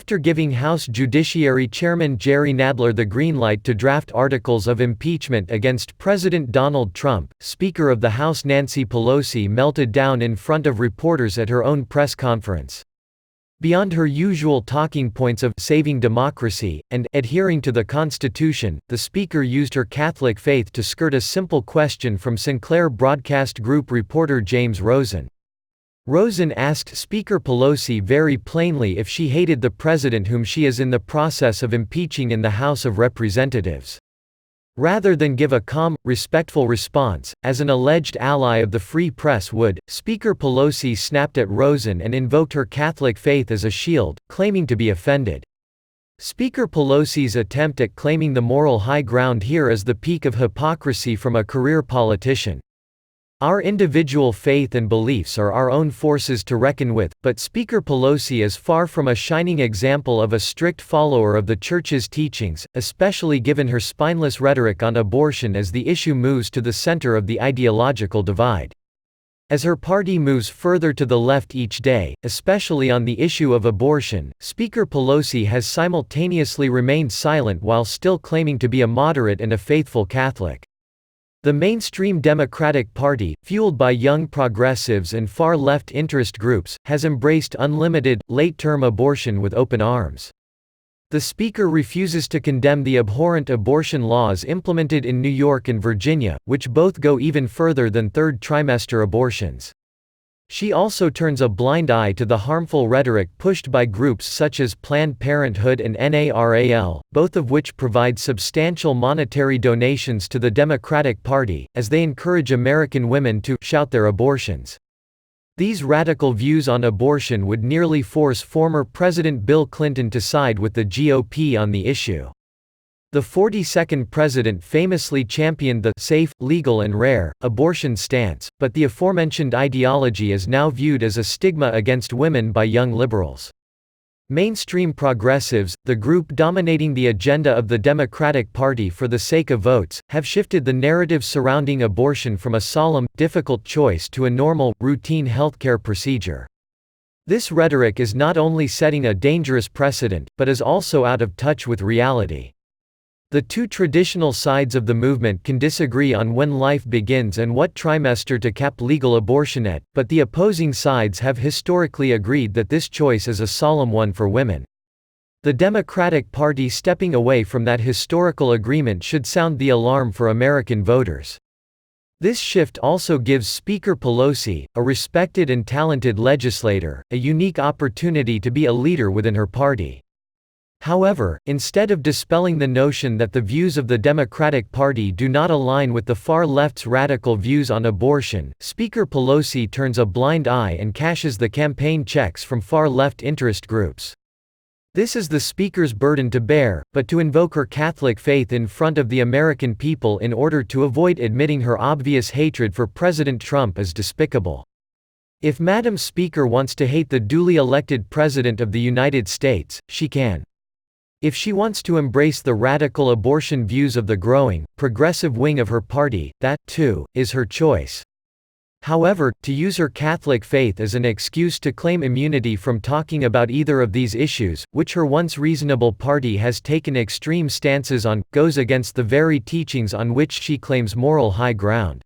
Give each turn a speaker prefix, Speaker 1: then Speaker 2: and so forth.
Speaker 1: After giving House Judiciary Chairman Jerry Nadler the green light to draft articles of impeachment against President Donald Trump, Speaker of the House Nancy Pelosi melted down in front of reporters at her own press conference. Beyond her usual talking points of saving democracy and adhering to the Constitution, the Speaker used her Catholic faith to skirt a simple question from Sinclair Broadcast Group reporter James Rosen. Rosen asked Speaker Pelosi very plainly if she hated the president whom she is in the process of impeaching in the House of Representatives. Rather than give a calm, respectful response, as an alleged ally of the free press would, Speaker Pelosi snapped at Rosen and invoked her Catholic faith as a shield, claiming to be offended. Speaker Pelosi's attempt at claiming the moral high ground here is the peak of hypocrisy from a career politician. Our individual faith and beliefs are our own forces to reckon with, but Speaker Pelosi is far from a shining example of a strict follower of the Church's teachings, especially given her spineless rhetoric on abortion as the issue moves to the center of the ideological divide. As her party moves further to the left each day, especially on the issue of abortion, Speaker Pelosi has simultaneously remained silent while still claiming to be a moderate and a faithful Catholic. The mainstream Democratic Party, fueled by young progressives and far-left interest groups, has embraced unlimited, late-term abortion with open arms. The Speaker refuses to condemn the abhorrent abortion laws implemented in New York and Virginia, which both go even further than third-trimester abortions. She also turns a blind eye to the harmful rhetoric pushed by groups such as Planned Parenthood and NARAL, both of which provide substantial monetary donations to the Democratic Party, as they encourage American women to shout their abortions. These radical views on abortion would nearly force former President Bill Clinton to side with the GOP on the issue. The 42nd president famously championed the safe, legal and rare abortion stance, but the aforementioned ideology is now viewed as a stigma against women by young liberals. Mainstream progressives, the group dominating the agenda of the Democratic Party for the sake of votes, have shifted the narrative surrounding abortion from a solemn, difficult choice to a normal, routine healthcare procedure. This rhetoric is not only setting a dangerous precedent, but is also out of touch with reality. The two traditional sides of the movement can disagree on when life begins and what trimester to cap legal abortion at, but the opposing sides have historically agreed that this choice is a solemn one for women. The Democratic Party stepping away from that historical agreement should sound the alarm for American voters. This shift also gives Speaker Pelosi, a respected and talented legislator, a unique opportunity to be a leader within her party. However, instead of dispelling the notion that the views of the Democratic Party do not align with the far left's radical views on abortion, Speaker Pelosi turns a blind eye and cashes the campaign checks from far-left interest groups. This is the Speaker's burden to bear, but to invoke her Catholic faith in front of the American people in order to avoid admitting her obvious hatred for President Trump is despicable. If Madam Speaker wants to hate the duly elected President of the United States, she can. If she wants to embrace the radical abortion views of the growing, progressive wing of her party, that, too, is her choice. However, to use her Catholic faith as an excuse to claim immunity from talking about either of these issues, which her once reasonable party has taken extreme stances on, goes against the very teachings on which she claims moral high ground.